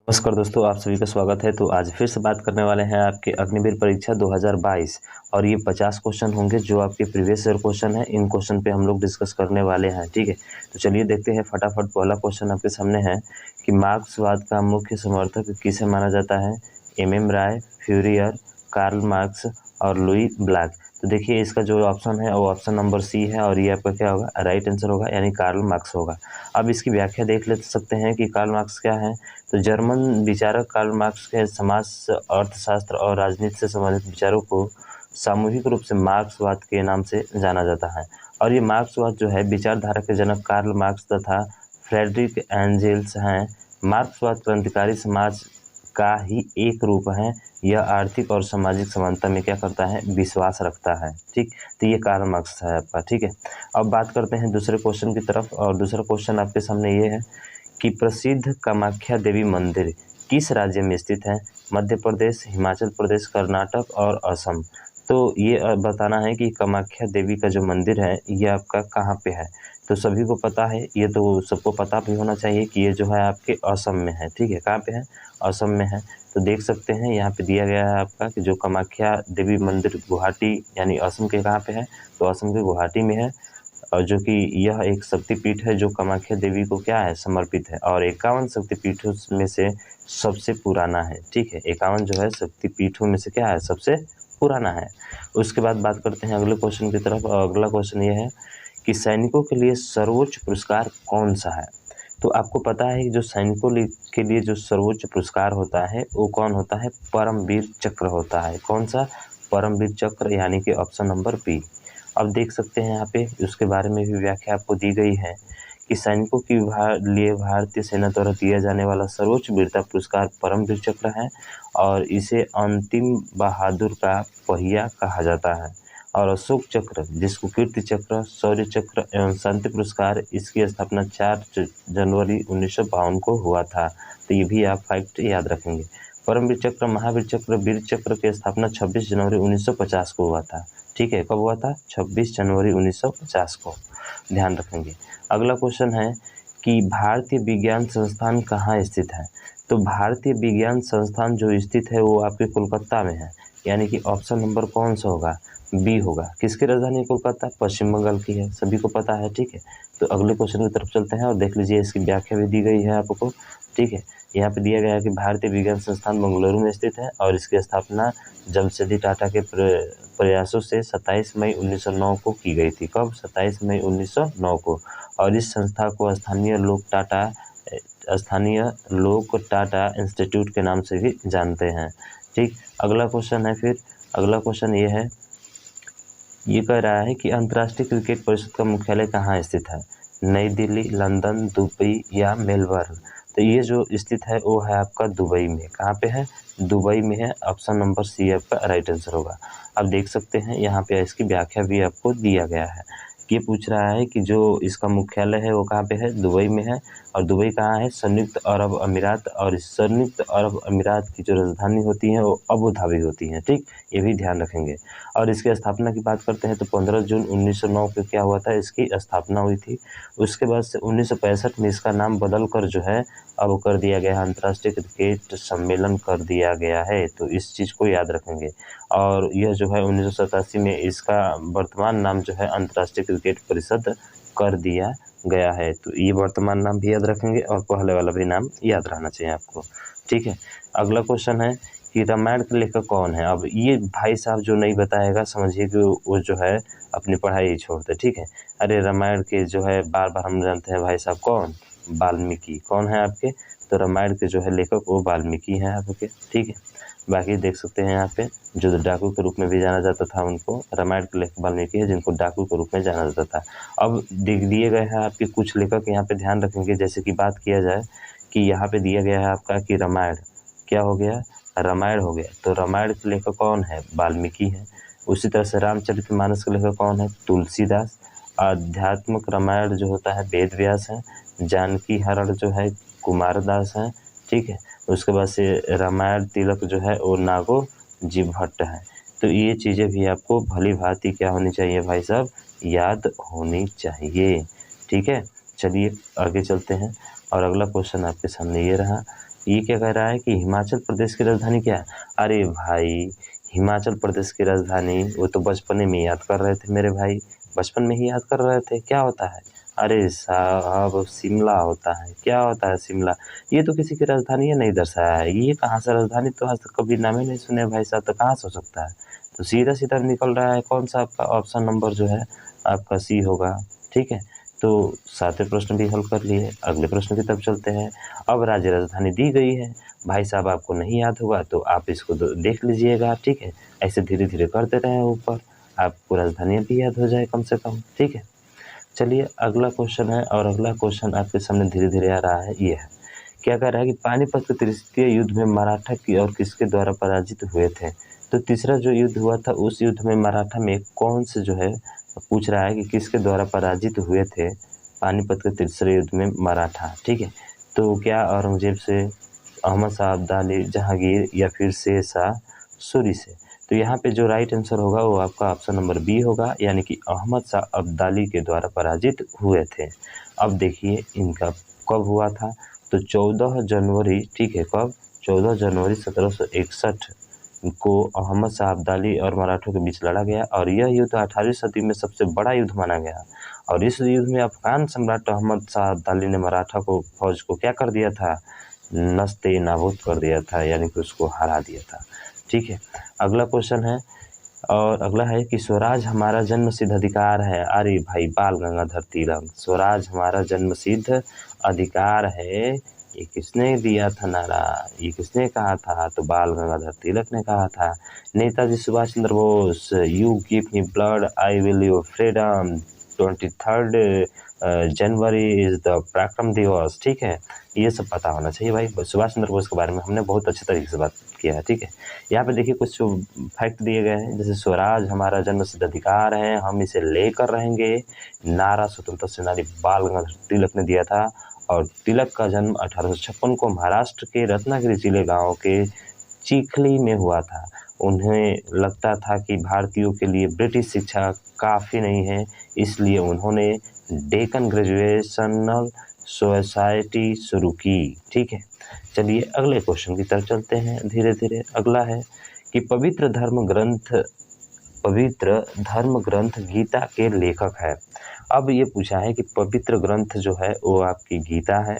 नमस्कार दोस्तों, आप सभी का स्वागत है। तो आज फिर से बात करने वाले हैं आपके अग्निवीर परीक्षा 2022 और ये 50 क्वेश्चन होंगे जो आपके प्रीवियस ईयर क्वेश्चन है। इन क्वेश्चन पे हम लोग डिस्कस करने वाले हैं, ठीक है। तो चलिए देखते हैं फटाफट। पहला क्वेश्चन आपके सामने है कि मार्क्सवाद का मुख्य समर्थक किसे माना जाता है? एम राय, फ्यूरियर, कार्ल मार्क्स और लुई ब्लैक। तो देखिए इसका जो ऑप्शन है वो ऑप्शन नंबर सी है और ये आपका क्या होगा? राइट आंसर होगा, यानी कार्ल मार्क्स होगा। अब इसकी व्याख्या देख ले सकते हैं कि कार्ल मार्क्स क्या है। तो जर्मन विचारक कार्ल मार्क्स के समाज, अर्थशास्त्र और राजनीति से संबंधित विचारों को सामूहिक रूप से मार्क्सवाद के नाम से जाना जाता है। और ये मार्क्सवाद जो है विचारधारा के जनक कार्ल मार्क्स तथा फ्रेडरिक एंजेल्स हैं। मार्क्सवाद क्रांतिकारी समाज का ही एक रूप है। यह आर्थिक और सामाजिक समानता में क्या करता है? विश्वास रखता है, ठीक। तो ये कार्ल मार्क्स है आपका, ठीक है। अब बात करते हैं दूसरे क्वेश्चन की तरफ और दूसरा क्वेश्चन आपके सामने ये है कि प्रसिद्ध कामाख्या देवी मंदिर किस राज्य में स्थित है? मध्य प्रदेश, हिमाचल प्रदेश, कर्नाटक और असम। तो ये बताना है कि कामाख्या देवी का जो मंदिर है ये आपका कहाँ पे है। तो सभी को पता है, ये तो सबको पता भी होना चाहिए कि ये जो है आपके असम में है, ठीक है। कहाँ पे है? असम में है। तो देख सकते हैं यहाँ पे दिया गया है आपका कि जो कामाख्या देवी मंदिर गुवाहाटी यानी असम के कहाँ पे है? तो असम के गुवाहाटी में है। और जो कि यह एक शक्तिपीठ है जो कामाख्या देवी को क्या है? समर्पित है और 51 शक्तिपीठों में से सबसे पुराना है, ठीक है। 51 जो है शक्तिपीठों में से क्या है? सबसे पुराना है। उसके बाद बात करते हैं अगले क्वेश्चन की तरफ और अगला क्वेश्चन ये है कि सैनिकों के लिए सर्वोच्च पुरस्कार कौन सा है? तो आपको पता है कि जो सैनिकों के लिए जो सर्वोच्च पुरस्कार होता है वो कौन होता है? परमवीर चक्र होता है। कौन सा? परमवीर चक्र, यानी कि ऑप्शन नंबर बी। अब देख सकते हैं यहाँ पे उसके बारे में भी व्याख्या आपको दी गई है कि सैनिकों के लिए भारतीय सेना द्वारा दिया जाने वाला सर्वोच्च वीरता पुरस्कार परमवीर चक्र है और इसे अंतिम बहादुर का पहिया कहा जाता है। और अशोक चक्र, जिसको कीर्ति चक्र, शौर्य चक्र एवं शांति पुरस्कार, इसकी स्थापना 4 जनवरी 1952 को हुआ था। तो ये भी आप फैक्ट याद रखेंगे। परमवीर चक्र, महावीर चक्र, वीर चक्र की स्थापना 26 जनवरी 1950 को हुआ था, ठीक है। कब हुआ था? 26 जनवरी 1950 को, ध्यान रखेंगे। अगला क्वेश्चन है कि भारतीय विज्ञान संस्थान कहाँ स्थित है? तो भारतीय विज्ञान संस्थान जो स्थित है वो आपके कोलकाता में है, यानी कि ऑप्शन नंबर कौन सा होगा? बी होगा। किसकी राजधानी कोलकाता? पश्चिम बंगाल की है, सभी को पता है, ठीक है। तो अगले क्वेश्चन की तरफ चलते हैं और देख लीजिए इसकी व्याख्या भी दी गई है आपको, ठीक है। यहाँ पे दिया गया है कि भारतीय विज्ञान संस्थान बेंगलुरु में स्थित है और इसकी स्थापना जमशेदजी टाटा के प्रयासों से 27 मई 1909 को की गई थी। कब? 27 मई 1909 को। और इस संस्था को स्थानीय लोक टाटा इंस्टीट्यूट के नाम से भी जानते हैं, ठीक। अगला क्वेश्चन है फिर, अगला क्वेश्चन ये है, ये कह रहा है कि अंतर्राष्ट्रीय क्रिकेट परिषद का मुख्यालय कहाँ स्थित है? नई दिल्ली, लंदन, दुबई या मेलबर्न। तो ये जो स्थित है वो है आपका दुबई में। कहाँ पे है? दुबई में है। ऑप्शन नंबर सी आपका राइट आंसर होगा। अब देख सकते हैं यहाँ पे इसकी व्याख्या भी आपको दिया गया है। ये पूछ रहा है कि जो इसका मुख्यालय है वो कहाँ पे है? दुबई में है। और दुबई कहाँ है? संयुक्त अरब अमीरात। और इस संयुक्त अरब अमीरात की जो राजधानी होती है वो अबू धाबी होती है, ठीक। ये भी ध्यान रखेंगे। और इसकी स्थापना की बात करते हैं तो 15 जून 1909 को क्या हुआ था? इसकी स्थापना हुई थी। उसके बाद से 1965 में इसका नाम बदल कर जो है अब कर दिया गया है, अंतर्राष्ट्रीय क्रिकेट सम्मेलन कर दिया गया है। तो इस चीज़ को याद रखेंगे। और यह जो है 1987 में इसका वर्तमान नाम जो है अंतर्राष्ट्रीय क्रिकेट परिषद कर दिया गया है। तो ये वर्तमान नाम भी याद रखेंगे और पहले वाला भी नाम याद रहना चाहिए आपको, ठीक है। अगला क्वेश्चन है कि रामायण के लेखक कौन है? अब ये भाई साहब जो नहीं बताएगा समझिए कि वो जो है अपनी पढ़ाई ही छोड़ दे, ठीक है। अरे रामायण के जो है बार बार हम जानते हैं भाई साहब कौन? वाल्मीकि। कौन है आपके? तो रामायण के जो है लेखक वो वाल्मीकि हैं आपके, ठीक है। बाकी देख सकते हैं यहाँ पे जो डाकू के रूप में भी जाना जाता था उनको, रामायण के लेखक वाल्मीकि है जिनको डाकू के रूप में जाना जाता था। अब दिए गए हैं आपके कुछ लेखक, यहाँ पे ध्यान रखेंगे। जैसे कि बात किया जाए कि यहाँ पे दिया गया है आपका कि रामायण क्या हो गया? रामायण हो गया। तो रामायण के लेखक कौन है? वाल्मीकि है। उसी तरह से रामचरितमानस के लेखक कौन है? तुलसीदास। आध्यात्मिक रामायण जो होता है वेद व्यास है। जानकी हरण जो है कुमारदास है, ठीक है। उसके बाद से रामायण तिलक जो है वो नागोजी भट्ट है। तो ये चीज़ें भी आपको भली भांति क्या होनी चाहिए भाई साहब? याद होनी चाहिए, ठीक है। चलिए आगे चलते हैं और अगला क्वेश्चन आपके सामने ये रहा ये क्या कह रहा है कि हिमाचल प्रदेश की राजधानी क्या है? अरे भाई, हिमाचल प्रदेश की राजधानी वो तो बचपन में याद कर रहे थे मेरे भाई, बचपन में ही याद कर रहे थे। क्या होता है? अरे साहब, शिमला होता है। क्या होता है शिमला? ये तो किसी की राजधानी ही नहीं दर्शाया है। ये कहाँ से राजधानी, तो आज तक कभी नाम ही नहीं सुने भाई साहब, तो कहाँ से हो सकता है? तो सीधा-सीधा निकल रहा है कौन सा आपका ऑप्शन नंबर जो है आपका सी होगा। ठीक है? तो 7वें प्रश्न भी हल कर लिए। अगले प्रश्न की तरफ चलते हैं। अब राज्य राजधानी दी गई है। भाई साहब आपको नहीं याद होगा तो आप इसको देख लीजिएगा, ठीक है? ऐसे धीरे-धीरे करते रहें ऊपर, आपको राजधानियाँ भी याद हो जाए कम से कम, ठीक है? चलिए अगला क्वेश्चन है और अगला क्वेश्चन आपके सामने धीरे-धीरे आ रहा है, ये है। क्या कह रहा है कि पानीपत के तृतीय युद्ध में मराठा की और किसके द्वारा पराजित हुए थे? तो तीसरा जो युद्ध हुआ था उस युद्ध में मराठा में कौन से जो है पूछ रहा है कि किसके द्वारा पराजित हुए थे पानीपत के तीसरे युद्ध में मराठा, ठीक है? तो क्या औरंगज़ेब से, अहमद शाह अब्दाली, जहांगीर या फिर शेरशाह सूरी से? तो यहाँ पे जो राइट आंसर होगा वो आपका ऑप्शन नंबर बी होगा, यानी कि अहमद शाह अब्दाली के द्वारा पराजित हुए थे। अब देखिए इनका कब हुआ था, तो 14 जनवरी, ठीक है, कब? 14 जनवरी 1761 को अहमद शाह अब्दाली और मराठों के बीच लड़ा गया और यह युद्ध 18वीं सदी में सबसे बड़ा युद्ध माना गया। और इस युद्ध में अफ़गान सम्राट अहमद शाह अब्दाली ने मराठा को फौज को क्या कर दिया था? नस्ते नाबूद कर दिया था, यानी कि उसको हरा दिया था। ठीक है, अगला क्वेश्चन है और अगला है कि स्वराज हमारा जन्मसिद्ध अधिकार है। अरे भाई, बाल गंगाधर तिलक, स्वराज हमारा जन्मसिद्ध अधिकार है, ये किसने दिया था नारा? ये किसने कहा था? तो बाल गंगाधर तिलक ने कहा था। Netaji Subhash Chandra Bose, you give me blood I will your freedom, 23 January is the Parakram Diwas, ठीक है? ये सब पता होना चाहिए भाई। सुभाष चंद्र बोस के बारे में हमने बहुत अच्छे तरीके से बात किया है, ठीक है? यहाँ पे देखिए कुछ फैक्ट दिए गए हैं, जैसे स्वराज हमारा जन्मसिद्ध अधिकार है, हम इसे लेकर रहेंगे, नारा स्वतंत्रता सेनानी बाल गंगाधर तिलक ने दिया था। और तिलक का जन्म 1856 को महाराष्ट्र के रत्नागिरी जिले गांव के चिखली में हुआ था। उन्हें लगता था कि भारतीयों के लिए ब्रिटिश शिक्षा काफ़ी नहीं है, इसलिए उन्होंने डेक्कन ग्रेजुएशनल सोसाइटी शुरू की, ठीक है? चलिए अगले क्वेश्चन की तरफ चलते हैं धीरे-धीरे। अगला है कि पवित्र धर्म ग्रंथ गीता के लेखक है। अब ये पूछा है कि पवित्र ग्रंथ जो है वो आपकी गीता है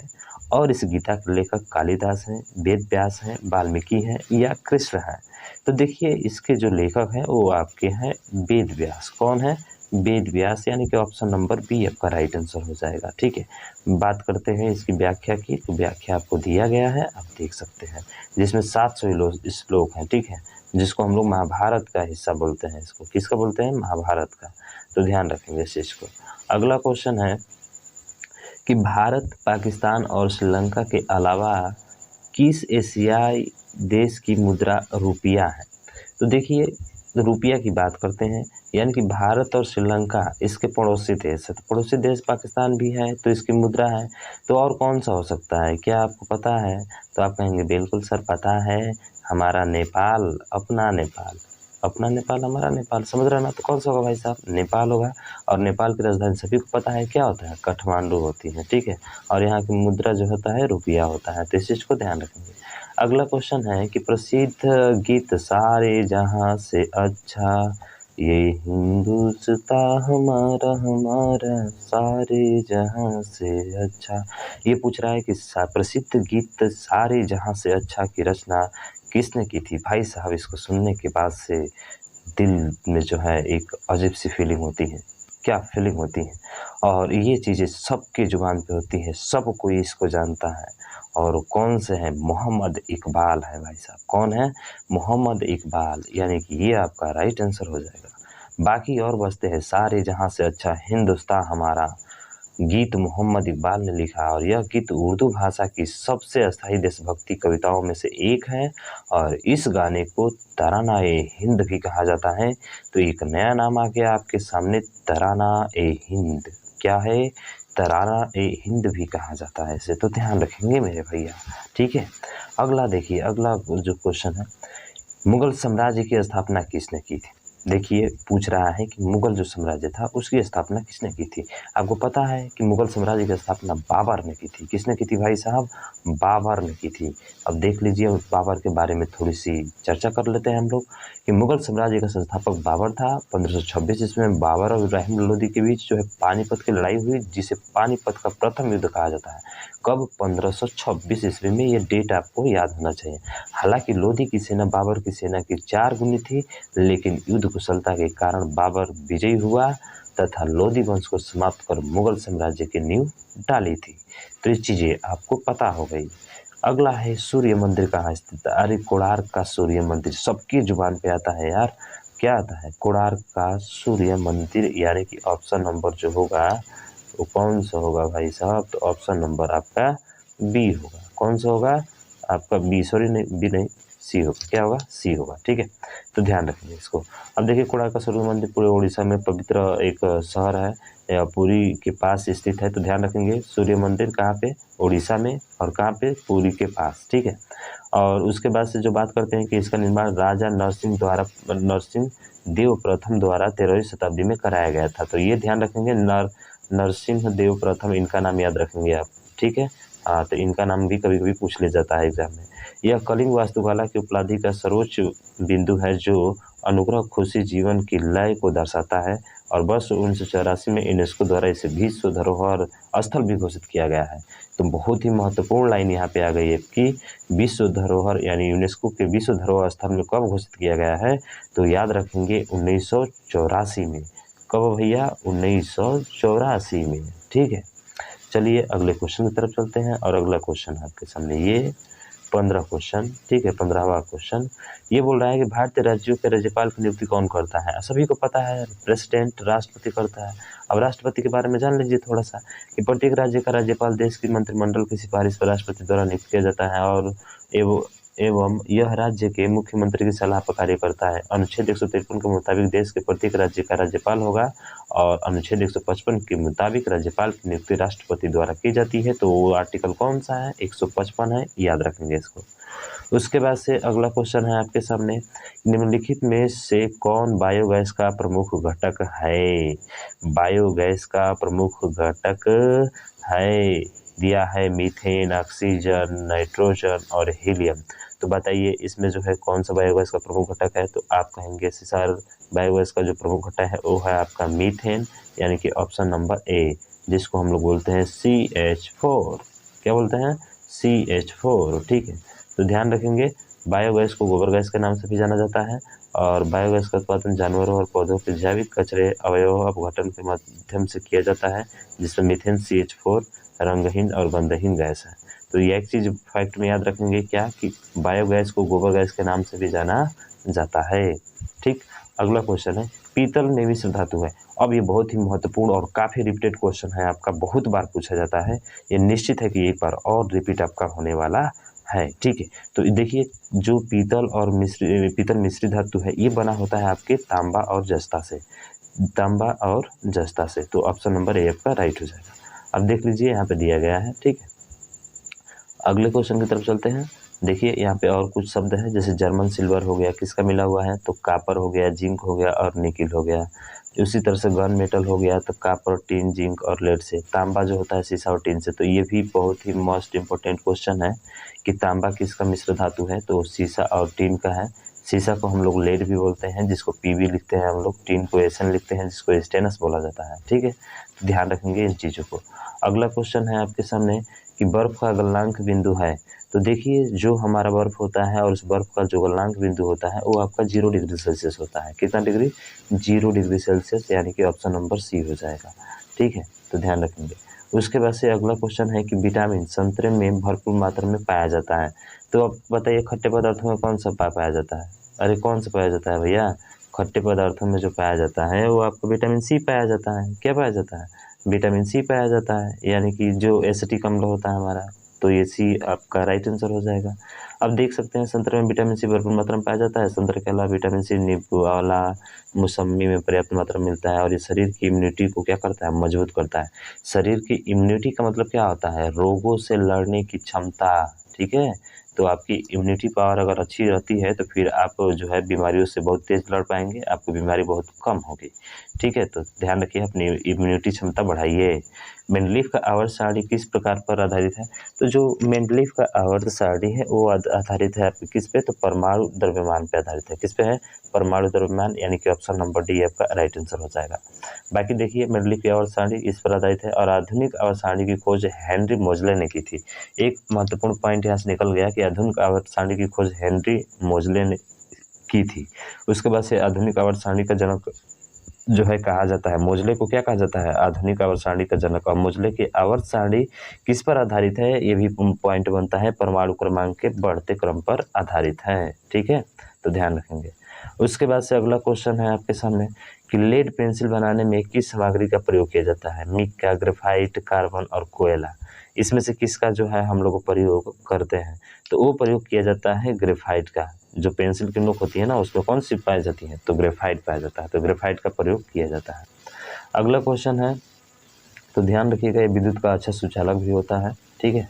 और इस गीता के लेखक कालिदास हैं, वेद व्यास हैं, वाल्मीकि हैं या कृष्ण हैं। तो देखिए इसके जो लेखक हैं वो आपके हैं वेद व्यास। कौन है? वेद व्यास, यानी कि ऑप्शन नंबर बी आपका राइट आंसर हो जाएगा, ठीक है? बात करते हैं इसकी व्याख्या की, तो व्याख्या आपको दिया गया है, आप देख सकते हैं, जिसमें 700 श्लोक हैं, ठीक है? जिसको हम लोग महाभारत का हिस्सा बोलते हैं। इसको किसका बोलते हैं? महाभारत का। तो ध्यान रखेंगे इस चीज़ को। अगला क्वेश्चन है कि भारत, पाकिस्तान और श्रीलंका के अलावा किस एशियाई देश की मुद्रा रुपया है? तो देखिए रुपया की बात करते हैं, यानी कि भारत और श्रीलंका इसके पड़ोसी देश है। तो पड़ोसी देश पाकिस्तान भी है तो इसकी मुद्रा है, तो और कौन सा हो सकता है? क्या आपको पता है? तो आप कहेंगे बिल्कुल सर पता है, हमारा नेपाल, अपना नेपाल, अपना नेपाल, हमारा नेपाल, समझ रहे हैं ना? तो कौन सा होगा भाई साहब? नेपाल होगा। और नेपाल की राजधानी सभी को पता है, क्या होता है? काठमांडू होती है, ठीक है? और यहाँ की मुद्रा जो होता है रुपया होता है, तो इस चीज़ को ध्यान रखेंगे। अगला क्वेश्चन है कि प्रसिद्ध गीत सारे जहाँ से अच्छा, ये हिंदुस्तान हमारा हमारा सारे जहाँ से अच्छा। ये पूछ रहा है कि प्रसिद्ध गीत सारे जहाँ से अच्छा की रचना किसने की थी? भाई साहब इसको सुनने के बाद से दिल में जो है एक अजीब सी फीलिंग होती है। क्या फीलिंग होती है? और ये चीज़ें सबकी ज़ुबान पे होती है, सब कोई इसको जानता है। और कौन से हैं? मोहम्मद इकबाल है भाई साहब। कौन है? मोहम्मद इकबाल, यानी कि ये आपका राइट आंसर हो जाएगा। बाकी और बचते हैं सारे जहाँ से अच्छा हिंदुस्तान हमारा, गीत मोहम्मद इकबाल ने लिखा और यह गीत उर्दू भाषा की सबसे अस्थायी देशभक्ति कविताओं में से एक है और इस गाने को तराना-ए-हिंद भी कहा जाता है। तो एक नया नाम आ गया आपके सामने, तराना-ए-हिंद। क्या है? तराना-ए-हिंद भी कहा जाता है इसे, तो ध्यान रखेंगे मेरे भैया, ठीक है? अगला देखिए, अगला जो क्वेश्चन है, मुगल साम्राज्य की स्थापना किसने की थी? देखिए पूछ रहा है कि मुगल जो साम्राज्य था उसकी स्थापना किसने की थी। आपको पता है कि मुगल साम्राज्य की स्थापना बाबर ने की थी। किसने की थी भाई साहब? बाबर ने की थी। अब देख लीजिए बाबर के बारे में थोड़ी सी चर्चा कर लेते हैं हम लोग कि मुगल साम्राज्य का संस्थापक बाबर था। 1526 ईस्वी में बाबर और इब्राहिम लोदी के बीच जो है पानीपत की लड़ाई हुई, जिसे पानीपत का प्रथम युद्ध कहा जाता है। कब? 1526 ईस्वी में। ये डेट आपको याद होना चाहिए। हालांकि लोदी की सेना बाबर की सेना की 4 गुनी थी, लेकिन युद्ध कुशलता के कारण बाबर विजयी हुआ तथा लोदी वंश को समाप्त कर मुगल साम्राज्य की नींव डाली थी। तो ये चीजें आपको पता हो गई। अगला है सूर्य मंदिर कहाँ स्थित है। अरे कोणार्क का सूर्य मंदिर सबकी जुबान पे आता है यार। क्या आता है? कोणार्क का सूर्य मंदिर, यानी कि ऑप्शन नंबर जो होगा वो कौन सा होगा भाई साहब? तो ऑप्शन नंबर आपका बी होगा। कौन सा होगा आपका? बी, सॉरी नहीं बी नहीं, सी होगा। क्या होगा? सी होगा। ठीक है, तो ध्यान रखेंगे इसको। अब देखिए कोणार्क का सूर्य मंदिर पूरे उड़ीसा में पवित्र एक शहर है, या पुरी के पास स्थित है। तो ध्यान रखेंगे सूर्य मंदिर कहाँ पे? उड़ीसा में। और कहाँ पे? पुरी के पास। ठीक है, और उसके बाद से जो बात करते हैं कि इसका निर्माण राजा नरसिंह देव प्रथम द्वारा 13वीं शताब्दी में कराया गया था। तो ये ध्यान रखेंगे, नरसिंह देव प्रथम, इनका नाम याद रखेंगे आप। ठीक है, हाँ, तो इनका नाम भी कभी कभी पूछ ले जाता है एग्जाम में। यह कलिंग वास्तुकला की उपलब्धि का सर्वोच्च बिंदु है, जो अनुग्रह, खुशी, जीवन की लय को दर्शाता है, और वर्ष 1984 में यूनेस्को द्वारा इसे विश्व धरोहर स्थल भी घोषित किया गया है। तो बहुत ही महत्वपूर्ण लाइन यहाँ पे आ गई है कि विश्व धरोहर, यानी यूनेस्को के विश्व धरोहर स्थल में कब घोषित किया गया है? तो याद रखेंगे 1984 में। कब भैया? 1984 में। ठीक है, चलिए अगले क्वेश्चन की तरफ चलते हैं। और अगला क्वेश्चन है आपके सामने ये 15 क्वेश्चन। ठीक है, 15वां क्वेश्चन ये बोल रहा है कि भारतीय राज्यों के राज्यपाल की नियुक्ति कौन करता है? सभी को पता है, प्रेसिडेंट, राष्ट्रपति करता है। अब राष्ट्रपति के बारे में जान लीजिए थोड़ा सा कि प्रत्येक राज्य का राज्यपाल देश की मंत्रिमंडल की सिफारिश पर राष्ट्रपति द्वारा नियुक्त किया जाता है, और एवं यह राज्य के मुख्यमंत्री की सलाह पर कार्य करता है। अनुच्छेद 153 के मुताबिक देश के प्रत्येक राज्य का राज्यपाल होगा, और अनुच्छेद 155 के मुताबिक राज्यपाल की नियुक्ति राष्ट्रपति द्वारा की जाती है। तो वो आर्टिकल कौन सा है? 155 है, याद रखेंगे इसको। उसके बाद से अगला क्वेश्चन है आपके सामने, निम्नलिखित में से कौन बायोगैस का प्रमुख घटक है? बायोगैस का प्रमुख घटक है, दिया है मीथेन, ऑक्सीजन, नाइट्रोजन और हीलियम। तो बताइए इसमें जो है कौन सा बायोगैस का प्रमुख घटक है? तो आप कहेंगे सर बायोगैस का जो प्रमुख घटक है वो है आपका मीथेन, यानी कि ऑप्शन नंबर ए, जिसको हम लोग बोलते हैं CH4। क्या बोलते हैं? CH4। ठीक है, तो ध्यान रखेंगे बायोगैस को गोबर गैस के नाम से भी जाना जाता है, और बायोगैस का उत्पादन जानवरों और पौधों के जैविक कचरे अवयव अपघटन के माध्यम से किया जाता है, जिसमें मीथेन CH4 रंगहीन और गंधहीन गैस है। तो ये एक चीज फैक्ट में याद रखेंगे क्या, कि बायोगैस को गोबर गैस के नाम से भी जाना जाता है। ठीक, अगला क्वेश्चन है पीतल में मिश्र धातु है। अब ये बहुत ही महत्वपूर्ण और काफी रिपीटेड क्वेश्चन है आपका, बहुत बार पूछा जाता है। ये निश्चित है कि एक बार और रिपीट आपका होने वाला है। ठीक है, तो देखिए जो पीतल मिश्री धातु है ये बना होता है आपके तांबा और जस्ता से। तांबा और जस्ता से। तो ऑप्शन नंबर ए आपका राइट हो जाएगा। अब देख लीजिए यहाँ पे दिया गया है। ठीक है, अगले क्वेश्चन की तरफ चलते हैं। देखिए यहाँ पे और कुछ शब्द है, जैसे जर्मन सिल्वर हो गया, किसका मिला हुआ है? तो कापर हो गया, जिंक हो गया और निकिल हो गया। उसी तरह से गन मेटल हो गया, तो कापर, टीन, जिंक और लेड से। तांबा जो होता है शीशा और टीन से। तो ये भी बहुत ही मोस्ट इंपोर्टेंट क्वेश्चन है कि तांबा किसका मिश्र धातु है? तो शीशा और टीन का है। शीशा को हम लोग लेड भी बोलते हैं, जिसको पीबी लिखते हैं हम लोग। टीन को एसन लिखते हैं, जिसको स्टेनस बोला जाता है। ठीक है, तो ध्यान रखेंगे इन चीज़ों को। अगला क्वेश्चन है आपके सामने कि बर्फ का गलनांक बिंदु है। तो देखिए जो हमारा बर्फ होता है और उस बर्फ का जो गलनांक बिंदु होता है वो आपका 0 डिग्री सेल्सियस होता है। कितना डिग्री? 0 डिग्री सेल्सियस, यानी कि ऑप्शन नंबर सी हो जाएगा। ठीक है, तो ध्यान रखेंगे। उसके बाद से अगला क्वेश्चन है कि विटामिन संतरे में भरपूर मात्रा में पाया जाता है। तो अब बताइए खट्टे पदार्थों में कौन सा पाया जाता है? अरे कौन सा पाया जाता है भैया? खट्टे पदार्थों में जो पाया जाता है वो आपको विटामिन सी पाया जाता है। क्या पाया जाता है? विटामिन सी पाया जाता है, यानी कि जो एसिटिक अम्ल होता है हमारा। तो ये सी आपका राइट आंसर हो जाएगा। अब देख सकते हैं संतरे में विटामिन सी भरपूर मात्रा में पाया जाता है। संतरे के अलावा विटामिन सी नींबू, आंवला, मौसम्मी में पर्याप्त मात्रा में मिलता है, और ये शरीर की इम्यूनिटी को क्या करता है? मजबूत करता है। शरीर की इम्यूनिटी का मतलब क्या होता है? रोगों से लड़ने की क्षमता। ठीक है, तो आपकी इम्यूनिटी पावर अगर अच्छी रहती है तो फिर आप जो है बीमारियों से बहुत तेज़ लड़ पाएंगे, आपको बीमारी बहुत कम होगी। ठीक है, तो ध्यान रखिए, अपनी इम्यूनिटी क्षमता बढ़ाइए। मेंडलीफ का आवर्त सारणी किस प्रकार पर आधारित है? तो जो मेंडलीफ का आवर्त सारणी है वो आधारित है आपके किस पे? तो परमाणु द्रव्यमान पे आधारित है। किस पे है? परमाणु द्रव्यमान, यानी कि ऑप्शन नंबर डी आपका राइट आंसर हो जाएगा। बाकी देखिए, मेंडलीफ की आवर्त सारणी इस पर आधारित है और आधुनिक आवर्त सारणी की खोज हेनरी मोजले ने की थी। एक महत्वपूर्ण पॉइंट यहाँ से निकल गया कि आधुनिक आवर्त सारणी की खोज हेनरी मोजले ने की थी। उसके बाद से आधुनिक आवर्त सारणी का जनक जो है कहा जाता है, मोजले को क्या कहा जाता है? आधुनिक आवर्त सारणी का जनक। और मोजले की आवर्त सारणी किस पर आधारित है? ये भी पॉइंट बनता है, परमाणु क्रमांक के बढ़ते क्रम पर आधारित है। ठीक है, तो ध्यान रखेंगे। उसके बाद से अगला क्वेश्चन है आपके सामने कि लेड पेंसिल बनाने में किस सामग्री का प्रयोग किया जाता है? मिका, ग्रेफाइट, कार्बन और कोयला। इसमें से किसका जो है हम लोग प्रयोग करते हैं? तो वो प्रयोग किया जाता है ग्रेफाइट का। जो पेंसिल की नोक होती है ना, उसमें कौन सी पाई जाती है? तो ग्रेफाइट पाया जाता है। तो ग्रेफाइट का प्रयोग किया जाता है। अगला क्वेश्चन है, तो ध्यान रखिएगा, ये विद्युत का अच्छा सुचालक भी होता है। ठीक है,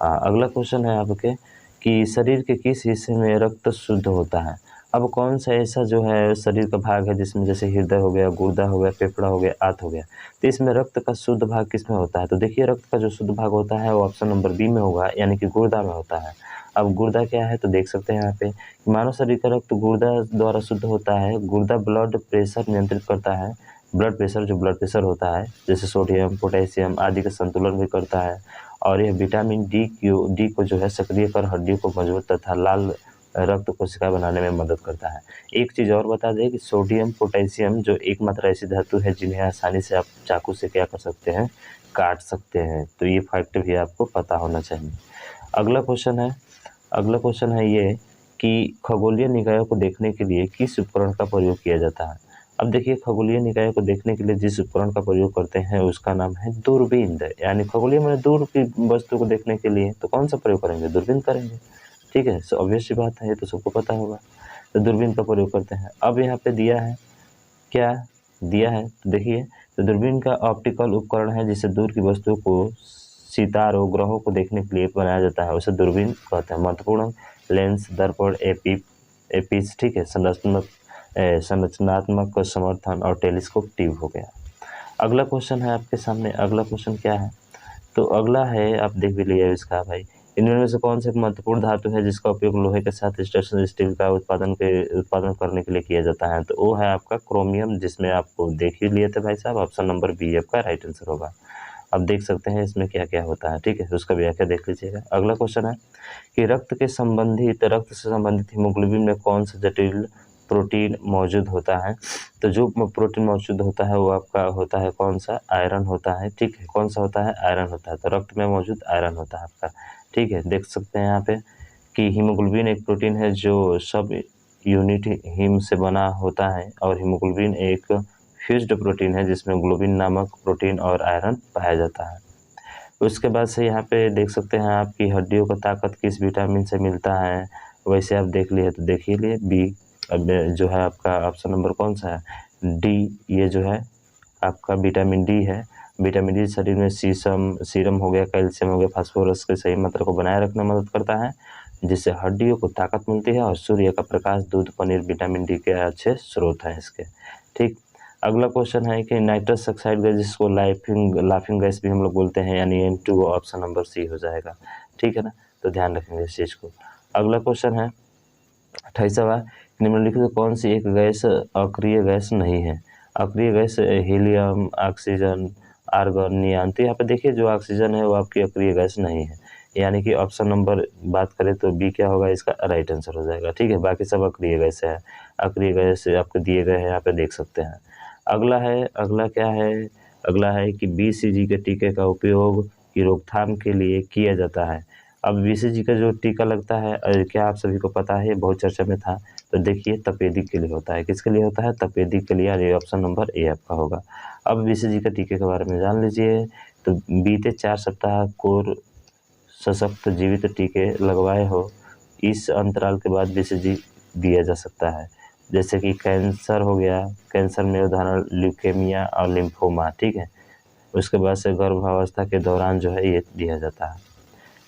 अगला क्वेश्चन है आपके कि शरीर के किस हिस्से में रक्त शुद्ध होता है? अब कौन सा ऐसा जो है शरीर का भाग है जिसमें जैसे हृदय हो गया, गुर्दा हो गया, फेफड़ा हो गया, आंत हो गया, तो इसमें रक्त का शुद्ध भाग किस में होता है? तो देखिए, रक्त का जो शुद्ध भाग होता है वो ऑप्शन नंबर बी में होगा, यानी कि गुर्दा में होता है। अब गुर्दा क्या है? तो देख सकते हैं यहाँ पे, मानव शरीर का रक्त गुर्दा द्वारा शुद्ध होता है। गुर्दा ब्लड प्रेशर नियंत्रित करता है। ब्लड प्रेशर, जो ब्लड प्रेशर होता है, जैसे सोडियम, पोटेशियम आदि का संतुलन भी करता है। और यह विटामिन डी को जो है सक्रिय कर हड्डियों को मजबूत तथा लाल रक्त कोशिका बनाने में मदद करता है। एक चीज़ और बता दें कि सोडियम, पोटेशियम जो एकमात्र ऐसी धातु है जिन्हें आसानी से आप चाकू से क्या कर सकते हैं? काट सकते हैं। तो ये फैक्ट भी आपको पता होना चाहिए। अगला क्वेश्चन है ये कि खगोलीय निकायों को देखने के लिए किस उपकरण का प्रयोग किया जाता है? अब देखिए, खगोलीय निकायों को देखने के लिए जिस उपकरण का प्रयोग करते हैं उसका नाम है दूरबीन। यानी खगोलीय में दूर की वस्तु को देखने के लिए तो कौन सा प्रयोग करेंगे? दूरबीन करेंगे। ठीक है, सो ऑब्वियस सी बात है, ये तो सबको पता होगा। तो दूरबीन का प्रयोग करते हैं। अब यहाँ पे दिया है, क्या दिया है? तो देखिए, तो दूरबीन का ऑप्टिकल उपकरण है जिससे दूर की वस्तुओं को, सितारों, ग्रहों को देखने के लिए बनाया जाता है, उसे दूरबीन कहते हैं। महत्वपूर्ण लेंस, दर्पण, एपिस, ठीक है, संरचनात्मक समर्थन और टेलीस्कोप ट्यूब हो गया। अगला क्वेश्चन है आपके सामने। अगला क्वेश्चन क्या है? तो अगला है, आप देख भी लिया इसका भाई, इनमें से कौन सा महत्वपूर्ण धातु है जिसका उपयोग लोहे के साथ स्टेनलेस स्टील का उत्पादन करने के लिए किया जाता है? तो वो है आपका क्रोमियम, जिसमें आपको देख ही लिए थे भाई साहब, ऑप्शन नंबर बी आपका राइट आंसर होगा। अब देख सकते हैं इसमें क्या क्या होता है। ठीक है, उसका व्याख्या देख लीजिएगा। अगला क्वेश्चन है कि रक्त से संबंधित हीमोग्लोबिन में कौन सा जटिल प्रोटीन मौजूद होता है? तो जो प्रोटीन मौजूद होता है वो आपका होता है कौन सा? आयरन होता है। ठीक है, कौन सा होता है? आयरन होता है। तो रक्त में मौजूद आयरन होता है आपका। ठीक है, देख सकते हैं यहाँ पे कि हीमोग्लोबिन एक प्रोटीन है जो सब यूनिट हीम से बना होता है, और हीमोग्लोबिन एक फ्यूज्ड प्रोटीन है जिसमें ग्लोबिन नामक प्रोटीन और आयरन पाया जाता है। उसके बाद से यहाँ पे देख सकते हैं आपकी हड्डियों को ताकत किस विटामिन से मिलता है? वैसे आप देख लिए तो देख ही लिए, बी। अब जो है आपका ऑप्शन नंबर कौन सा है? डी। ये जो है आपका विटामिन डी है। विटामिन डी शरीर में सीरम हो गया, कैल्शियम हो गया, फास्फोरस के सही मात्रा को बनाए रखने में मदद करता है, जिससे हड्डियों को ताकत मिलती है। और सूर्य का प्रकाश, दूध, पनीर विटामिन डी के अच्छे स्रोत हैं इसके। ठीक, अगला क्वेश्चन है कि नाइट्रस ऑक्साइड गैस, जिसको लाफिंग गैस भी हम लोग बोलते हैं, यानी N2O, ऑप्शन नंबर सी हो जाएगा। ठीक है ना, तो ध्यान रखेंगे इस चीज़ को। अगला क्वेश्चन है 28वां, निम्नलिखित में कौन सी एक गैस अक्रिय गैस नहीं है? अक्रिय गैस हीलियम, ऑक्सीजन, आर्गन, नियान। तो यहाँ पे देखिए, जो ऑक्सीजन है वो आपकी अक्रिय गैस नहीं है, यानी कि ऑप्शन नंबर बात करें तो बी क्या होगा? इसका राइट आंसर हो जाएगा। ठीक है, बाकी सब अक्रिय गैस है। अक्रिय गैस आपको दिए गए हैं, यहाँ पे देख सकते हैं। अगला क्या है? अगला है कि BCG के टीके का उपयोग की रोकथाम के लिए किया जाता है। अब BCG का जो टीका लगता है, क्या आप सभी को पता है? ये बहुत चर्चा में था। तो देखिए, तपेदिक के लिए होता है। किसके लिए होता है? तपेदिक के लिए। ये ऑप्शन नंबर ए आपका होगा। अब BCG के टीके के बारे में जान लीजिए। तो बीते 4 सप्ताह कोर सशक्त जीवित टीके लगवाए हो, इस अंतराल के बाद BCG दिया जा सकता है। जैसे कि कैंसर हो गया, कैंसर में उदाहरण ल्यूकेमिया और लिम्फोमा। ठीक है, उसके बाद से गर्भावस्था के दौरान जो है ये दिया जाता है।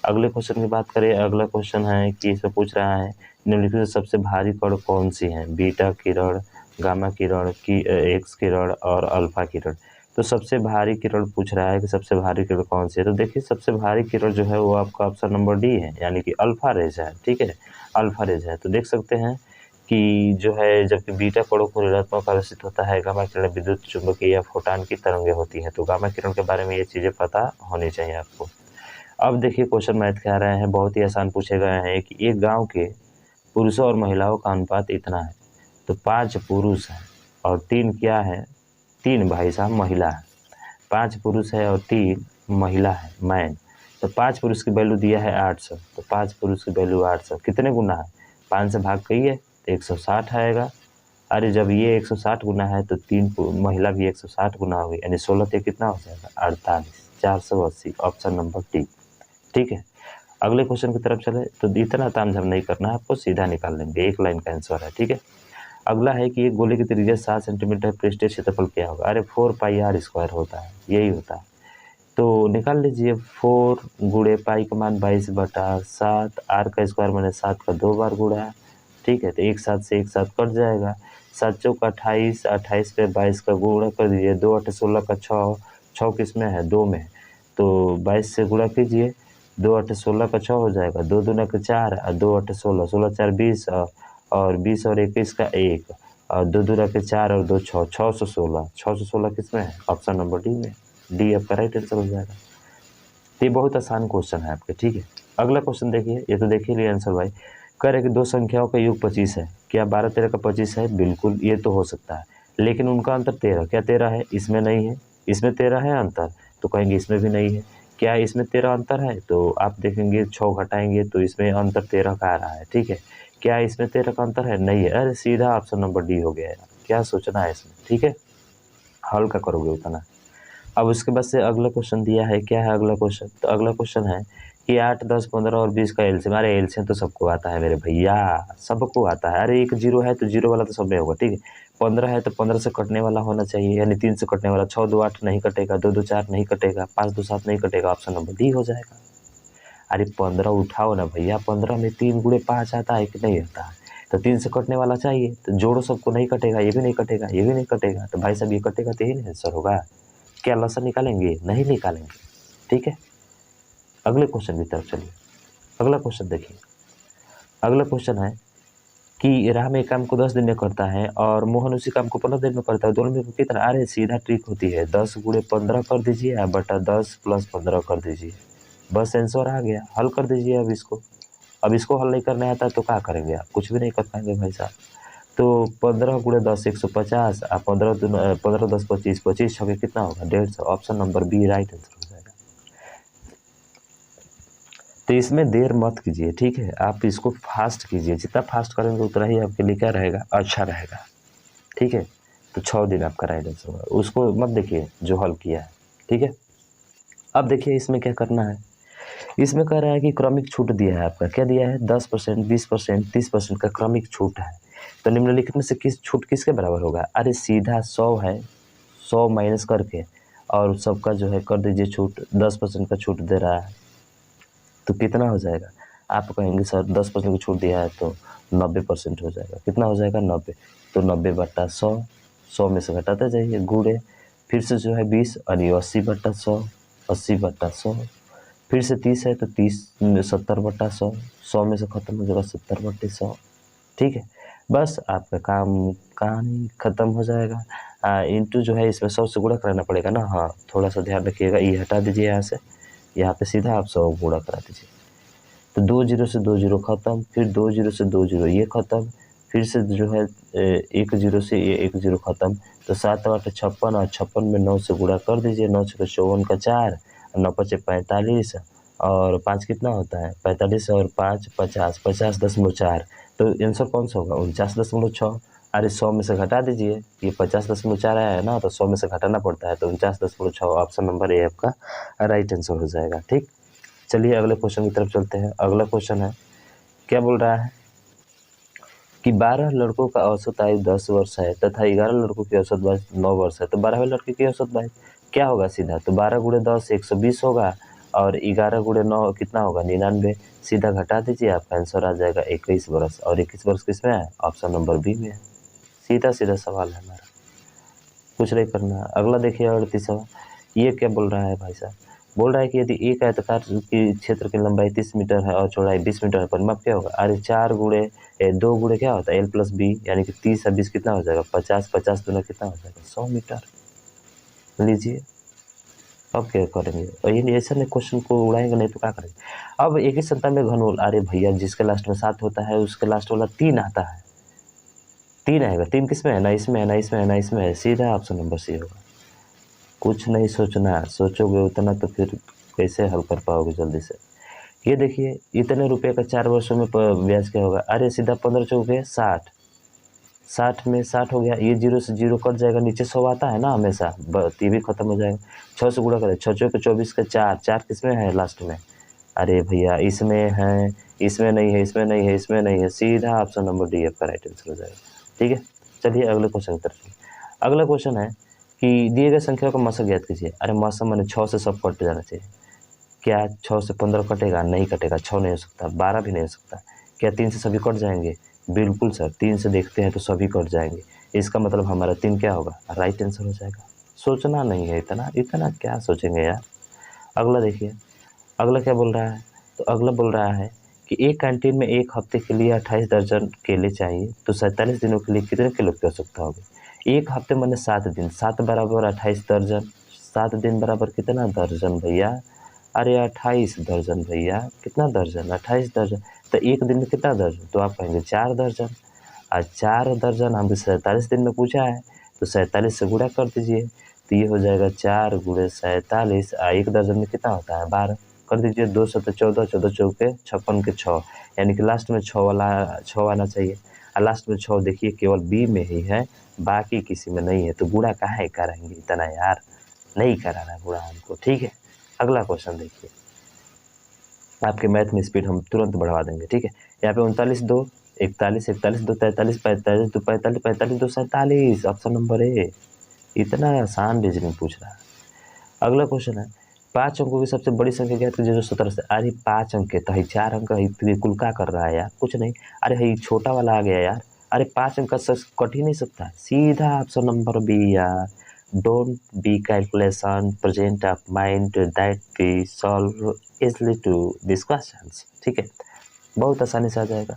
अगले क्वेश्चन की बात करें, अगला क्वेश्चन है कि इसमें पूछ रहा है निम्नलिखित में सबसे भारी कण कौन सी है, बीटा किरण, गामा किरण की एक्स किरण और अल्फा किरण। तो सबसे भारी किरण पूछ रहा है कि सबसे भारी किरण कौन सी है। तो देखिए सबसे भारी किरण जो है वो आपका ऑप्शन नंबर डी है, यानी कि अल्फा रेज है। ठीक है, अल्फा रेज है। तो देख सकते हैं कि जो है जबकि बीटा कणों को ऋणात्मक आकर्षित होता है, गामा किरण विद्युत चुंबकीय या फोटान की तरंगें होती हैं। तो गामा किरण के बारे में ये चीज़ें पता होनी चाहिए आपको। अब देखिए क्वेश्चन मैथ के आ रहे हैं, बहुत ही आसान पूछे गए हैं कि एक गांव के पुरुषों और महिलाओं का अनुपात इतना है। तो 5 पुरुष हैं और 3 क्या है, 3 भाई साहब महिला है। 5 पुरुष है और 3 महिला है, मैन। तो 5 पुरुष की वैल्यू दिया है 800, तो 5 पुरुष की वैल्यू 800 कितने गुना है, 5 से भाग करिए तो 160 आएगा। अरे जब ये 160 गुना है तो 3 महिला भी 160 गुना होगी, यानी 16 से कितना हो जाएगा 48, 480, ऑप्शन नंबर डी। ठीक है, अगले क्वेश्चन की तरफ चले। तो इतना तामझाम नहीं करना है आपको, सीधा निकाल लेंगे, एक लाइन का आंसर है। ठीक है, अगला है कि एक गोले की त्रिज्या 7 सेंटीमीटर, पृष्ठीय क्षेत्रफल क्या होगा। अरे 4 पाई आर स्क्वायर होता है, यही होता है। तो निकाल लीजिए, 4 गुणे पाई का मान 22/7, आर का स्क्वायर मैंने 7 का 2 बार गुणा। ठीक है, तो एक साथ से एक साथ कट जाएगा, 7 चौक 28, 28 पे 22 का गुणा कर दीजिए, 2 8 16 का 6, 6 किस में है, 2 में। तो 22 से गुणा कीजिए, 2 8 16 का 6 हो जाएगा, 2 दूना का 4 और 2 8 16, 16 4 20 और 20 और 21 का 1 और 2 दूना के 4 और 2 6, 616, 616 किस में है, ऑप्शन नंबर डी में। डी आपका राइट आंसर हो जाएगा। ये बहुत आसान क्वेश्चन है आपके। ठीक है, अगला क्वेश्चन देखिए, ये तो देखिए लिए आंसर भाई। कह रहे कि दो संख्याओं का योग 25 है, क्या 12 13 का 25 है, बिल्कुल ये तो हो सकता है, लेकिन उनका अंतर 13, क्या 13 है, इसमें नहीं है, इसमें 13 है अंतर, तो कहेंगे इसमें भी नहीं है। क्या इसमें 13 अंतर है, तो आप देखेंगे 6 घटाएंगे तो इसमें अंतर 13 का आ रहा है। ठीक है, क्या इसमें 13 का अंतर है, नहीं है, अरे सीधा ऑप्शन नंबर डी हो गया यार, क्या सोचना है इसमें। ठीक है, हल का करोगे उतना। अब उसके बाद से अगला क्वेश्चन दिया है, क्या है अगला क्वेश्चन, तो अगला क्वेश्चन है कि 8 10 15 और 20 का एलसीएम। अरे एलसीएम तो सबको आता है मेरे भैया, सबको आता है। अरे एक जीरो है तो जीरो वाला तो सब में होगा। ठीक है, 15 है तो 15 से कटने वाला होना चाहिए, यानी 3 से कटने वाला, 6 2 8 नहीं कटेगा, 2 2 4 नहीं कटेगा, 5 2 7 नहीं कटेगा, ऑप्शन नंबर डी हो जाएगा। अरे 15 उठाओ ना भैया, 15 में 3 गुणे 5 आता है कि नहीं आता है, तो 3 से कटने वाला चाहिए, तो जोड़ो, सबको नहीं कटेगा, ये भी नहीं कटेगा, ये भी नहीं कटेगा, तो भाई साहब ये कटेगा तो यही आंसर होगा। क्या लसन निकालेंगे, नहीं निकालेंगे। ठीक है, अगले क्वेश्चन की तरफ चलिए। अगला क्वेश्चन देखिए, अगला क्वेश्चन है कि राम एक काम को 10 दिन में करता है और मोहन उसी काम को 15 दिन में करता है, दोनों में कितना। अरे सीधा ट्रिक होती है, 10 गुणे 15 कर दीजिए बटा 10 प्लस 15 कर दीजिए, बस आंसर आ गया। हल कर दीजिए। अब इसको हल नहीं करने आता तो क्या करेंगे आप, कुछ भी नहीं कर पाएंगे भाई साहब। तो 15 गुणे 10 150, 15 10 25, 25 छके कितना होगा 150, option number B right answer हो जाएगा। तो इसमें देर मत कीजिए। ठीक है, आप इसको फास्ट कीजिए, जितना फास्ट करेंगे उतना ही आपके लिए क्या रहेगा, अच्छा रहेगा। ठीक है, तो 6 दिन आपका राइट आंसर होगा, उसको मत देखिए जो हल किया है। ठीक है, अब देखिए इसमें क्या करना है। इसमें कह रहा है कि क्रमिक छूट दिया है आपका, क्या दिया है, 10%, 20%, 30% का क्रमिक छूट है। तो निम्नलिखित में से किस छूट किसके बराबर होगा। अरे सीधा 100 है, 100 माइनस करके और सबका जो है कर दीजिए छूट, 10% का छूट दे रहा है, तो कितना हो जाएगा। आप कहेंगे सर 10% की छूट दिया है तो 90% हो जाएगा, कितना हो जाएगा 90, तो 90/100, 100 में से घटाते जाइए, गुणे फिर से जो है 20 और ये 80/100, 80/100, फिर से 30 है तो 30 70/100, 100 में से खत्म हो जाएगा 70/100। ठीक है, बस आपका काम कहानी खत्म हो जाएगा। इंटू जो है इसमें 100 से गुणा कराना पड़ेगा ना, हाँ थोड़ा सा ध्यान रखिएगा, ये हटा दीजिए यहाँ से, यहाँ पे सीधा आप 100 गुणा करा दीजिए। तो 2 0 से 2 0 खत्म, फिर 2 0 से 2 0 ये खत्म, फिर से जो है 1 0 से ये 1 0 खत्म, तो 7 8 56 और 56 में 9 से गुणा कर दीजिए, 9 6 54 का 4, 9 5 45 और 5 कितना होता है 45 और 5 50, 50.4, तो आंसर कौन सा होगा 49.6। अरे 100 में से घटा दीजिए, ये 50.4 आया है ना, तो 100 में से घटाना पड़ता है, तो 49.6, ऑप्शन नंबर ए आपका राइट आंसर हो जाएगा। ठीक, चलिए अगले क्वेश्चन की तरफ चलते हैं। अगला क्वेश्चन है, क्या बोल रहा है कि 12 लड़कों का औसत आयु 10 वर्ष है तथा 11 लड़कों की औसत वयस 9 वर्ष है, तो 12वें लड़के की औसत वयस क्या होगा सीधा, तो 12 गुणे 10 120 होगा और 11 गुणे 9 कितना होगा 99। सीधा घटा दीजिए, आपका आंसर आ जाएगा 21 वर्ष। और 21 वर्ष किस में है, ऑप्शन नंबर बी में है। सीधा सीधा सवाल है हमारा, कुछ नहीं करना है। अगला देखिए 38वां, ये क्या बोल रहा है भाई साहब, बोल रहा है कि यदि एक आयताकार की क्षेत्र की लंबाई 30 मीटर है और चौड़ाई 20 मीटर है, परिमाप क्या होगा। अरे 4 गुणे 2 गुणे क्या होता है l प्लस बी, यानी कि 30 और 20 कितना हो जाएगा 50, 50 दूना कितना हो जाएगा 100 मीटर। लीजिए अब क्या करेंगे, और ये ऐसा नहीं क्वेश्चन को उड़ाएंगे नहीं तो क्या करेंगे। अब एक ही संख्या में घनमूल, अरे भैया जिसके लास्ट में 7 होता है उसके लास्ट वाला 3 आता है, 3 आएगा। 3 किस में है, ना इसमें है, ना इसमें है, ना इसमें है। सीधा ऑप्शन नंबर सी होगा। कुछ नहीं सोचना, सोचोगे उतना तो फिर कैसे हल कर पाओगे जल्दी से। ये देखिए इतने रुपए का 4 वर्षों में ब्याज क्या होगा। अरे सीधा 15 चौके 60, 60 में 60 हो गया, ये 0 से 0 कट जाएगा, नीचे 100 आता है ना हमेशा, ये भी खत्म हो जाएगा। 6 से गुणा करें, 6 चौके 24 का 4, 4 किस में है लास्ट में। अरे भैया इसमें है, इसमें नहीं है, इसमें नहीं है, इसमें नहीं है। सीधा ऑप्शन नंबर डी आपका राइट आंसर हो जाएगा। ठीक है, चलिए अगले क्वेश्चन की तरफ चलिए। अगला क्वेश्चन है कि दिए गए संख्या का मसक ज्ञात कीजिए। अरे मसक मैंने 6 से सब कट जाना चाहिए। क्या 6 से 15 कटेगा, नहीं कटेगा। 6 नहीं हो सकता, 12 भी नहीं हो सकता। क्या 3 से सभी कट जाएंगे, बिल्कुल सर 3 से देखते हैं तो सभी कट जाएंगे। इसका मतलब हमारा 3 क्या होगा, राइट आंसर हो जाएगा। सोचना नहीं है, इतना इतना क्या सोचेंगे यार। अगला देखिए, अगला क्या बोल रहा है, तो अगला बोल रहा है कि एक कैंटीन में एक हफ्ते के लिए 28 दर्जन केले चाहिए, तो 47 दिनों के लिए कितने किलो की आवश्यकता होगी। एक हफ्ते मैंने 7 दिन, 7 बराबर 28 दर्जन, 7 दिन बराबर कितना दर्जन भैया। अरे 28 दर्जन भैया, कितना दर्जन 28 दर्जन, तो एक दिन में कितना दर्जन, तो आप कहेंगे 4 दर्जन। और 4 दर्जन हमसे 47 दिन में पूछा है, तो 47 से गुणा कर दीजिए, तो ये हो जाएगा 4 गुणे 47। एक दर्जन में कितना होता है 12, कर दीजिए 2 से 14, 14 चौके 56 के 6, यानी कि लास्ट में 6 वाला 6 आना चाहिए। और लास्ट में 6 देखिए केवल बी में ही है, बाकी किसी में नहीं है, तो गुणा काहे कराएंगे इतना यार, नहीं कराना गुणा हमको। ठीक है, अगला क्वेश्चन देखिए, आपके मैथ में स्पीड हम तुरंत बढ़वा देंगे। ठीक है, यहाँ पे 39 2 41, 41 2 43, 45 2 45, 45 2 47, ऑप्शन नंबर ए। इतना आसान रीजनिंग पूछ रहा है। अगला क्वेश्चन है 5 अंकों की सबसे बड़ी संख्या ज्ञात कीजिए जो 17 से। अरे 5 अंक के तो है 4 अंक है, कुल क्या कर रहा है यार, कुछ नहीं। अरे है छोटा वाला आ गया यार। अरे 5 अंक का कट ही नहीं सकता, सीधा ऑप्शन नंबर बी यार। Don't be calculation, present of mind that be solve easily to this questions. ठीक है, बहुत आसानी से आ जाएगा।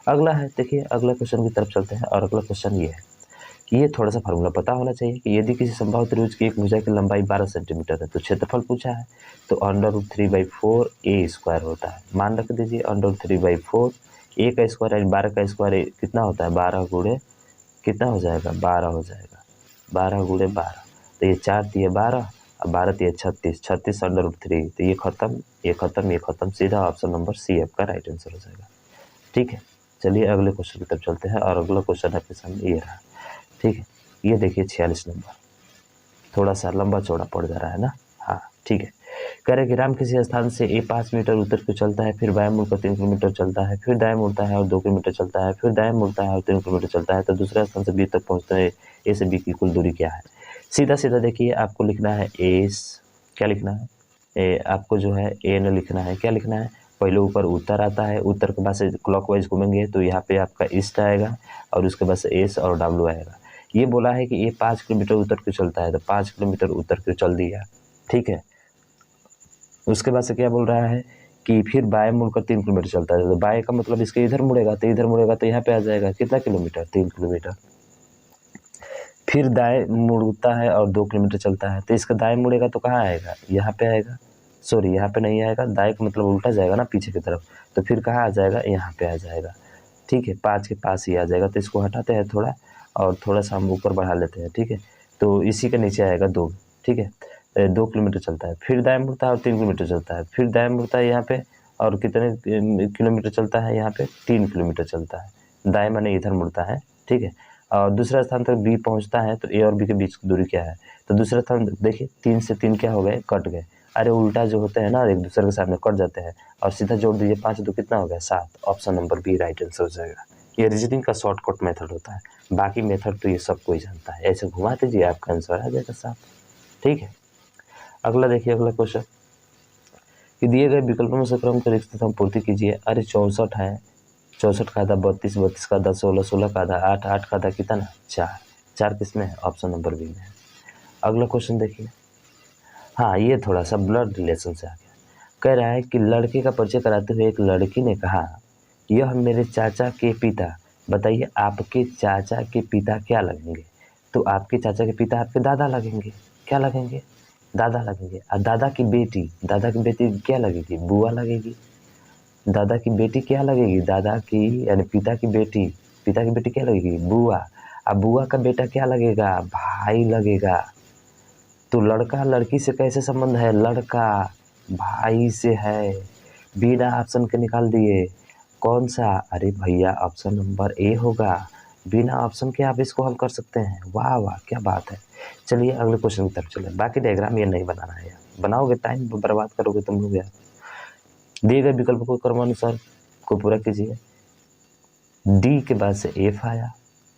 अगला है, देखिए अगला क्वेश्चन की तरफ चलते हैं। और अगला क्वेश्चन ये है कि ये थोड़ा सा फार्मूला पता होना चाहिए कि यदि किसी संभावित त्रिभुज की एक भुजा की लंबाई 12 सेंटीमीटर है तो क्षेत्रफल पूछा है, तो √3/4 ए स्क्वायर होता है। मान रख दीजिए √3/4 ए का स्क्वायर यानी 12 का स्क्वायर कितना होता है 12 गुणे कितना हो जाएगा 12 हो जाएगा, 12 गुणे 12, तो ये 4 दिए 12 और 12 दिए 36, 36 √3, तो ये खत्म ये खत्म ये खत्म, सीधा ऑप्शन नंबर सी आपका राइट आंसर हो जाएगा। ठीक है, चलिए अगले क्वेश्चन की तरफ चलते हैं। और अगला क्वेश्चन आपके सामने ये रहा। ठीक है, ये देखिए 46 नंबर, थोड़ा सा लंबा चौड़ा पड़ जा रहा है ना। हाँ ठीक है, कह रहे कि राम किसी स्थान से ए 5 मीटर उत्तर को चलता है, फिर बाएं मुड़कर 3 किलोमीटर चलता है, फिर दाएं मुड़ता है और 2 किलोमीटर चलता है, फिर दाएं मुड़ता है और 3 किलोमीटर चलता है, तो दूसरे स्थान से बी तक पहुंचता है, ए से बी की कुल दूरी क्या है। सीधा सीधा देखिए आपको लिखना है एस, क्या लिखना है आपको जो है एन लिखना है। क्या लिखना है, पहले ऊपर उत्तर आता है, उत्तर के बाद से क्लॉकवाइज घूमेंगे तो यहाँ पे आपका ईस्ट आएगा और उसके बाद से एस और डब्ल्यू आएगा। ये बोला है कि ये 5 किलोमीटर उत्तर को चलता है, तो 5 किलोमीटर उत्तर को चल दिया। ठीक है, उसके बाद से क्या बोल रहा है कि फिर बाएं मुड़कर 3 किलोमीटर चलता है, तो बाएं का मतलब इसके इधर मुड़ेगा, तो इधर मुड़ेगा तो यहाँ पे आ जाएगा कितना किलोमीटर 3 किलोमीटर। फिर दाएं मुड़ता है और 2 किलोमीटर चलता है, तो इसका दाएं मुड़ेगा तो कहाँ आएगा, यहाँ पे आएगा, सॉरी यहाँ पे नहीं आएगा, दाएं का मतलब उल्टा जाएगा ना पीछे की तरफ, तो फिर कहाँ आ जाएगा, यहाँ पे आ जाएगा। ठीक है, 5 के पास ही आ जाएगा, तो इसको हटाते हैं थोड़ा और थोड़ा सा हम ऊपर बढ़ा लेते हैं। ठीक है, तो इसी के नीचे आएगा 2। ठीक है, 2 किलोमीटर चलता है, फिर दाएं मुड़ता है और 3 किलोमीटर चलता है, फिर दाएं मुड़ता है यहाँ पे और कितने किलोमीटर चलता है, यहाँ पे 3 किलोमीटर चलता है, दाएं माने इधर मुड़ता है। ठीक है, और दूसरा स्थान तक बी पहुँचता है, तो ए और बी के बीच की दूरी क्या है, तो दूसरा स्थान देखिए 3 से 3 क्या हो गए, कट गए। अरे उल्टा जो होते हैं ना एक दूसरे के सामने कट जाते हैं, और सीधा जोड़ दीजिए 5 2 कितना हो गया 7, option number B right answer हो जाएगा। ये रीजनिंग का शॉर्टकट मेथड होता है, बाकी मेथड तो ये सब कोई जानता है, ऐसे घुमा दीजिए आपका आंसर आ जाएगा 7। ठीक है, अगला देखिए अगला क्वेश्चन कि दिए गए विकल्पों में से क्रम के रिक्त स्थान पूर्ति कीजिए। अरे 64 है, 64 का आधा 32, 32 का आधा 16, 16 का आधा 8, 8 का आधा कितना 4, 4 किस में है, ऑप्शन नंबर बी में है। अगला क्वेश्चन देखिए। हाँ, ये थोड़ा सा ब्लड रिलेशन से आ गया। कह रहा है कि लड़के का परिचय कराते हुए एक लड़की ने कहा, यह मेरे चाचा के पिता, बताइए आपके चाचा के पिता क्या लगेंगे। तो आपके चाचा के पिता आपके दादा लगेंगे। क्या लगेंगे, दादा लगेंगे। और दादा की बेटी क्या लगेगी, बुआ लगेगी। दादा की बेटी क्या लगेगी, दादा की यानी पिता की बेटी क्या लगेगी, बुआ। अब बुआ का बेटा क्या लगेगा, भाई लगेगा। तो लड़का लड़की से कैसे संबंध है, लड़का भाई से है। बिना ऑप्शन के निकाल दिए, कौन सा, अरे भैया ऑप्शन नंबर ए होगा। बिना ऑप्शन के आप इसको हल कर सकते हैं। वाह वाह क्या बात है। चलिए अगले क्वेश्चन की तरफ चले। बाकी डायग्राम ये नहीं बनाना है यार, बनाओगे टाइम बर्बाद करोगे तुम लोग यार। दिए गए विकल्प को क्रमानुसार को पूरा कीजिए। डी के बाद से एफ आया,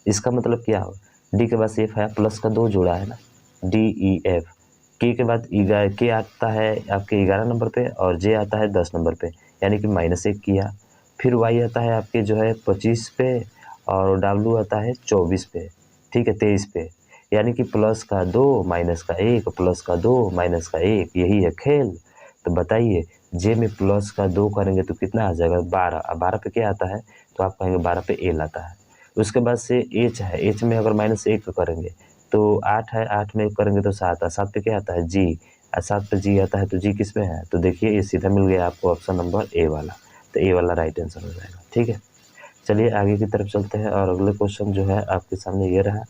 इसका मतलब क्या होगा, डी के बाद से एफ आया, प्लस का 2 जोड़ा है ना, डी ई एफ। के के बाद के आता है आपके 11 नंबर पे और जे आता है 10 नंबर पे, यानी कि -1 किया। फिर वाई आता है आपके जो है 25 पे और डब्ल्यू आता है 24 पे, ठीक है 23 पे, यानी कि प्लस का 2 माइनस का 1, प्लस का 2 माइनस का 1, यही है खेल। तो बताइए जे में प्लस का 2 करेंगे तो कितना आ जाएगा, 12। अब 12 पे क्या आता है, तो आप कहेंगे 12 पे एल आता है। उसके बाद से एच है, एच में अगर -1 करेंगे तो 8 है, 8 में करेंगे तो 7 है, 7 पे क्या आता है जी, और 7 पे जी आता है, तो जी किस में है, तो देखिए ये सीधा मिल गया आपको ऑप्शन नंबर ए वाला। तो ए वाला राइट आंसर हो जाएगा। ठीक है, चलिए आगे की तरफ चलते हैं और अगले क्वेश्चन जो है आपके सामने ये रहा।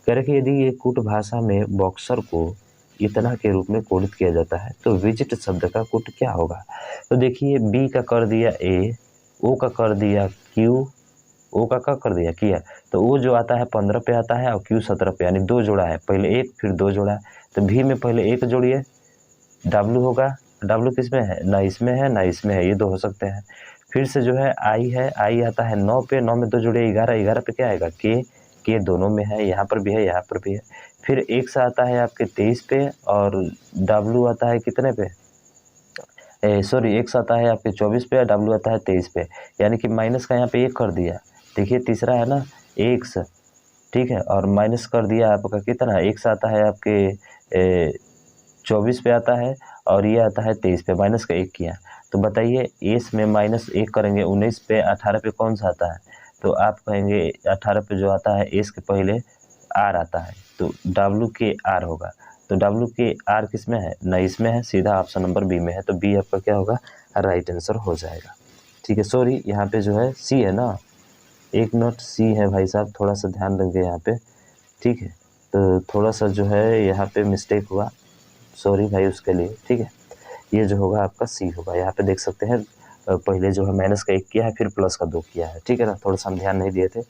कह रहे कि यदि ये कूट भाषा में बॉक्सर को इतना के रूप में कोडित किया जाता है तो विजिट शब्द का कूट क्या होगा। तो देखिए बी का कर दिया ए, ओ का कर दिया क्यू, ओ का कर दिया किया, तो ओ जो आता है 15 पे आता है और क्यू 17 पे, यानी 2 जोड़ा है, पहले 1 फिर 2 जोड़ा है। तो भी में पहले 1 जोड़िए, डब्लू होगा, डब्लू किस में है, ना इसमें है ना इसमें है, ये 2 हो सकते हैं। फिर से जो है आई है, आई आता है 9 पे, 9 में 2 जोड़िए 11, 11 पे क्या आएगा के दोनों में है, यहाँ पर भी है यहाँ पर भी है। फिर एक से आता है आपके 23 पे और डब्लू आता है कितने पे, सॉरी एक से आता है आपके 24 पे और डब्लू आता है 23 पे, यानी कि माइनस का यहाँ पे 1 कर दिया। देखिए तीसरा है ना x, ठीक है, और माइनस कर दिया आपका कितना, x आता है आपके 24 पे आता है और ये आता है 23 पे, माइनस का 1 किया। तो बताइए एस में -1 करेंगे 19 पे, 18 पे कौन सा आता है, तो आप कहेंगे 18 पे जो आता है एस के पहले आर आता है, तो डब्लू के आर होगा। तो डब्लू के आर किस में है, ना इसमें है, सीधा ऑप्शन नंबर बी में है। तो बी आपका क्या होगा, राइट आंसर हो जाएगा। ठीक है, सॉरी यहाँ पे जो है सी है ना, एक नोट सी है भाई साहब, थोड़ा सा ध्यान देंगे यहाँ पे। ठीक है, तो थोड़ा सा जो है यहाँ पे मिस्टेक हुआ, सॉरी भाई उसके लिए। ठीक है, ये जो होगा आपका सी होगा। यहाँ पे देख सकते हैं पहले जो है माइनस का 1 किया है, फिर प्लस का 2 किया है। ठीक है ना, थोड़ा सा हम ध्यान नहीं दिए थे।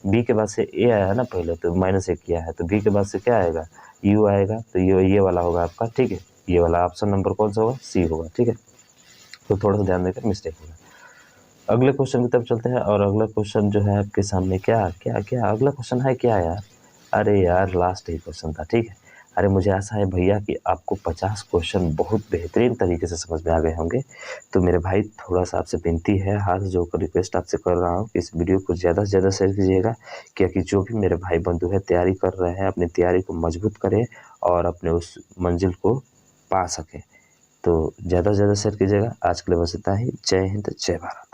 बी के बाद से ए आया है ना पहले, तो -1 किया है, तो बी के बाद से क्या आएगा, यू आएगा, तो ये वाला होगा आपका। ठीक है, ये वाला ऑप्शन नंबर कौन सा होगा, सी होगा। ठीक है, तो थोड़ा सा ध्यान देकर मिस्टेक होगा। अगले क्वेश्चन की तरफ चलते हैं और अगला क्वेश्चन जो है आपके सामने क्या क्या क्या अगला क्वेश्चन है क्या यार, अरे यार लास्ट ही क्वेश्चन था। ठीक है, अरे मुझे आशा है भैया कि आपको 50 क्वेश्चन बहुत बेहतरीन तरीके से समझ में आ गए होंगे। तो मेरे भाई थोड़ा सा आपसे विनती है, हाथ जोड़कर रिक्वेस्ट आपसे कर रहा हूँ कि इस वीडियो को ज़्यादा से ज़्यादा शेयर कीजिएगा, क्योंकि जो भी मेरे भाई बंधु है तैयारी कर रहे हैं अपनी तैयारी को मजबूत करें और अपने उस मंजिल को पा सकें। तो ज़्यादा से ज़्यादा शेयर कीजिएगा। आज के लिए बस इतना ही। जय हिंद, जय भारत।